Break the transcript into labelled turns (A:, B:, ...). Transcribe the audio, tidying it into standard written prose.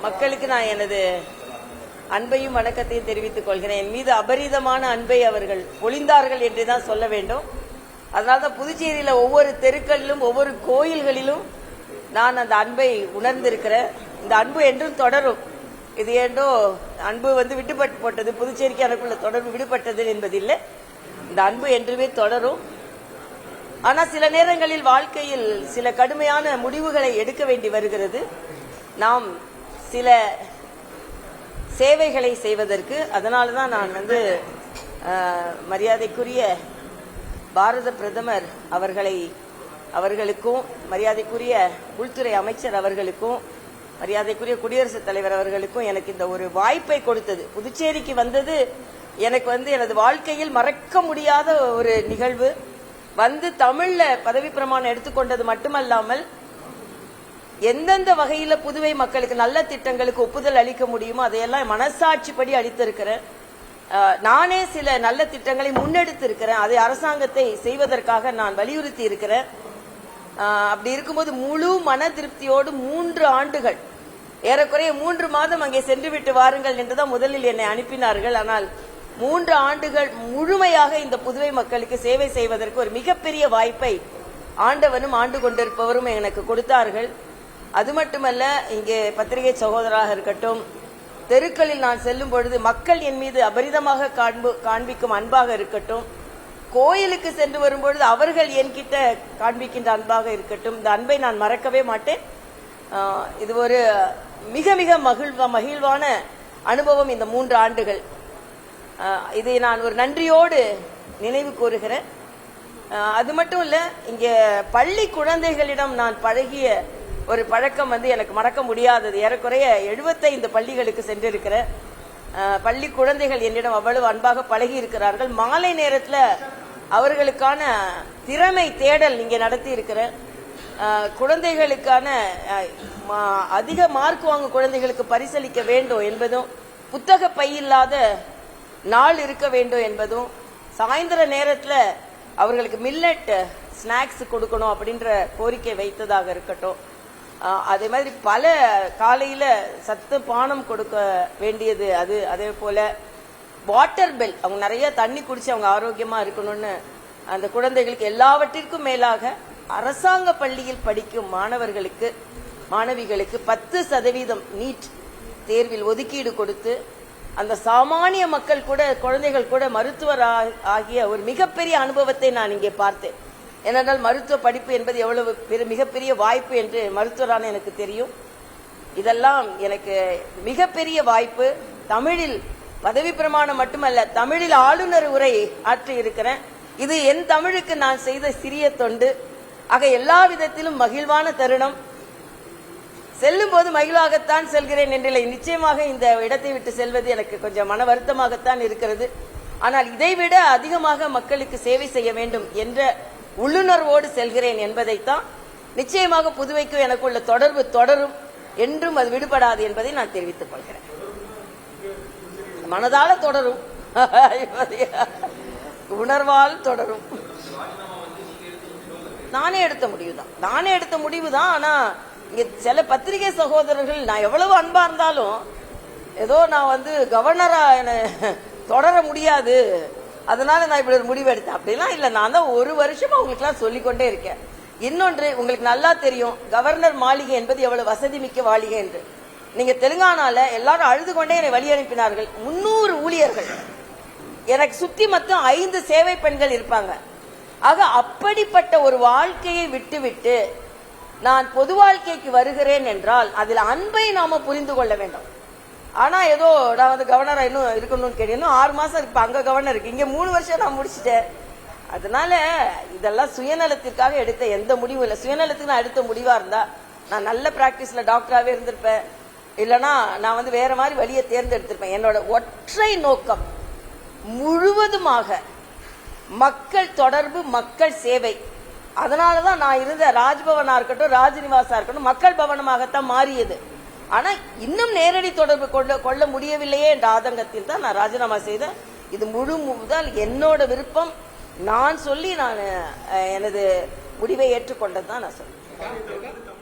A: மக்களுக்கு நான் எனது அன்பையும் வணக்கத்தையும் தெரிவித்துக் கொள்கிறேன். என் மீது அபரிதமான அன்பை அவர்கள் பொழிந்தார்கள் என்றுதான் சொல்ல வேண்டும். அதனால்தான் புதுச்சேரியில ஒவ்வொரு தெருக்களிலும் ஒவ்வொரு கோயில்களிலும் நான் அந்த அன்பை உணர்ந்திருக்கிறேன். இந்த அன்பு என்றும் தொடரும். இது ஏண்டோ அன்பு விட்டுப்பட்டு போட்டது, புதுச்சேரிக்கு எனக்குள்ள தொடர்பு விடுபட்டது என்பதில்லை. இந்த அன்பு என்றுமே தொடரும். ஆனா சில நேரங்களில் வாழ்க்கையில் சில கடுமையான முடிவுகளை எடுக்க வேண்டி வருகிறது. நாம் சில சேவைகளை செய்வதற்கு. அதனாலதான் நான் மரியாதைக்குரிய பாரத பிரதமர் அவர்களுக்கும் மரியாதைக்குரிய உள்துறை அமைச்சர் அவர்களுக்கும் மரியாதைக்குரிய குடியரசுத் தலைவர் அவர்களுக்கும் எனக்கு இந்த ஒரு வாய்ப்பை கொடுத்தது. புதுச்சேரிக்கு வந்தது எனக்கு எனது வாழ்க்கையில் மறக்க முடியாத ஒரு நிகழ்வு. தமிழ்ல பதவி பிரமாணம் எடுத்துக்கொண்டது மட்டுமல்லாமல் எந்தெந்த வகையில புதுவை மக்களுக்கு நல்ல திட்டங்களுக்கு ஒப்புதல் அளிக்க முடியுமோ அதையெல்லாம் மனசாட்சிப்படி அளித்திருக்கிறேன். நானே சில நல்ல திட்டங்களை முன்னெடுத்திருக்கிறேன். அதை அரசாங்கத்தை செய்வதற்காக நான் வலியுறுத்தி இருக்கிறேன். அப்படி இருக்கும்போது முழு மன திருப்தியோடு 3 ஆண்டுகள், ஏறக்குறைய 3 மாதம் அங்கே சென்று விட்டு வாருங்கள் என்றுதான் முதலில் என்னை அனுப்பினார்கள். ஆனால் 3 ஆண்டுகள் முழுமையாக இந்த புதுவை மக்களுக்கு சேவை செய்வதற்கு ஒரு மிகப்பெரிய வாய்ப்பை ஆண்டவனும் ஆண்டு கொண்டிருப்பவரும் எனக்கு கொடுத்தார்கள். அது மட்டுமல்ல, இங்கே பத்திரிகை சகோதராக இருக்கட்டும், தெருக்களில் நான் செல்லும் பொழுது மக்கள் என் மீது அபரிதமாக காண்பிக்கும் அன்பாக இருக்கட்டும், கோயிலுக்கு சென்று வரும்பொழுது அவர்கள் என்கிட்ட காண்பிக்கின்ற அன்பாக இருக்கட்டும், இந்த அன்பை நான் மறக்கவே மாட்டேன். இது ஒரு மிக மிக மகிழ்வான அனுபவம் இந்த 3 ஆண்டுகள். இதை நான் ஒரு நன்றியோடு நினைவு கூறுகிறேன். அது மட்டும் இல்ல, இங்க பள்ளி குழந்தைகளிடம் நான் பழகிய ஒரு பழக்கம் எனக்கு மறக்க முடியாதது. ஏறக்குறைய 75 பள்ளிகளுக்கு சென்றிருக்கிறேன். பள்ளி குழந்தைகள் என்னிடம் அவ்வளவு அன்பாக பழகி இருக்கிறார்கள். மாலை நேரத்தில் அவர்களுக்கான திறமை தேடல் இங்கே நடத்தி இருக்கிறேன். குழந்தைகளுக்கான அதிக மார்க் வாங்கும் குழந்தைகளுக்கு பரிசளிக்க வேண்டும் என்பதும், புத்தக பையில்லாத நாள் இருக்க வேண்டும் என்பதும், சாயந்தர நேரத்தில் அவர்களுக்கு மில்லட் ஸ்நாக்ஸ் கொடுக்கணும் அப்படின்ற கோரிக்கை வைத்ததாக இருக்கட்டும். அதே மாதிரி பல காலையில சத்து பானம் கொடுக்க வேண்டியது, அதே போல வாட்டர் பெல், அவங்க நிறைய தண்ணி குடிச்சு அவங்க ஆரோக்கியமா இருக்கணும்னு அந்த குழந்தைகளுக்கு, எல்லாவற்றிற்கும் மேலாக அரசாங்க பள்ளியில் படிக்கும் மாணவிகளுக்கு 10% நீட் தேர்வில் ஒதுக்கீடு கொடுத்து, அந்த சாமானிய மக்கள் கூட, குழந்தைகள் கூட மருத்துவர் ஆகிய ஒரு மிகப்பெரிய அனுபவத்தை நான் இங்கே பார்த்தேன். ஏனென்றால் மருத்துவ படிப்பு என்பது எவ்வளவு மிகப்பெரிய வாய்ப்பு என்று மருத்துவரான எனக்கு தெரியும். இதெல்லாம் எனக்கு மிகப்பெரிய வாய்ப்பு. தமிழில் பதவி பிரமாணம் மட்டுமல்ல, தமிழில் ஆளுநர் உரை ஆற்றி இருக்கிறேன். இது என் தமிழுக்கு நான் செய்த சிறிய தொண்டு. ஆக எல்லா விதத்திலும் மகிழ்வான தருணம். செல்லும் போது மகிழ்வாகத்தான் செல்கிறேன் என்றில்லை. நிச்சயமாக இந்த இடத்தை விட்டு செல்வது எனக்கு கொஞ்சம் மன வருத்தமாகத்தான் இருக்கிறது. ஆனால் இதைவிட அதிகமாக மக்களுக்கு சேவை செய்ய வேண்டும் என்ற உள்ளுணர்வோடு செல்கிறேன் என்பதைத்தான். நிச்சயமாக புதுவைக்கு எனக்குள்ள தொடர்பு தொடரும், என்றும் அது விடுபடாது என்பதை நான் தெரிவித்துக் கொள்கிறேன். மனதால தொடரும், உணர்வால் தொடரும். நானே எடுத்த முடிவுதான். ஆனா இங்க சில பத்திரிகை சகோதரர்கள், நான் எவ்வளவு அன்பா இருந்தாலும் ஏதோ நான் கவர்னரா என தொடர முடியாது, அதனால நான் இப்படி ஒரு முடிவு எடுத்தேன் அப்படிலாம் இல்ல. நான் தான் 1 வருஷமா உங்களுக்கு எல்லாம் சொல்லிக்கொண்டே இருக்கேன். இன்னொன்று உங்களுக்கு நல்லா தெரியும், கவர்னர் மாளிகை என்பது எவ்வளவு வசதி மிக்க மாளிகை என்று. நீங்க தெலுங்கானால எல்லாரும் அழுது கொண்டே என்னை வழி அனுப்பினார்கள். 300 ஊழியர்கள், எனக்கு சுத்தி மொத்தம் 5 சேவை பெண்கள் இருப்பாங்க. ஆக அப்படிப்பட்ட ஒரு வாழ்க்கையை விட்டுவிட்டு நான் பொது வாழ்க்கைக்கு வருகிறேன் என்றால் அதில் அன்பை நாம புரிந்து கொள்ள வேண்டும். ஆனா ஏதோ நான் கவர்னரா இன்னும் இருக்கணும்னு கேட்டேன். 6 மாசம் இருக்கு, அங்க கவர்னர் இருக்கு, இங்க 3 வருஷம் நான் முடிச்சிட்டேன். அதனால இதெல்லாம் சுயநலத்திற்காக எடுத்த எந்த முடிவும் இல்லை. சுயநலத்துக்கு நான் எடுத்த முடிவா இருந்தா நான் நல்ல பிராக்டிஸ்ல டாக்டராகவே இருந்திருப்பேன், இல்லைன்னா நான் வேற மாதிரி வழியை தேர்ந்தெடுத்திருப்பேன். என்னோட ஒற்றை நோக்கம் முழுவதுமாக மக்கள் தொடர்பு, மக்கள் சேவை. அதனாலதான் நான் இருந்த ராஜ்பவனா இருக்கட்டும், ராஜ்நிவாசா இருக்கட்டும், மக்கள் பவனமாகத்தான் மாறியது. ஆனா இன்னும் நேரடி தொடர்பு கொள்ள முடியவில்லையே என்ற ஆதங்கத்தில் தான் நான் ராஜினாமா செய்தேன். இது முழு முதல் என்னோட விருப்பம். நான் சொல்லி நான் எனது முடிவை ஏற்றுக்கொண்டது தான் நான் சொல்றேன்.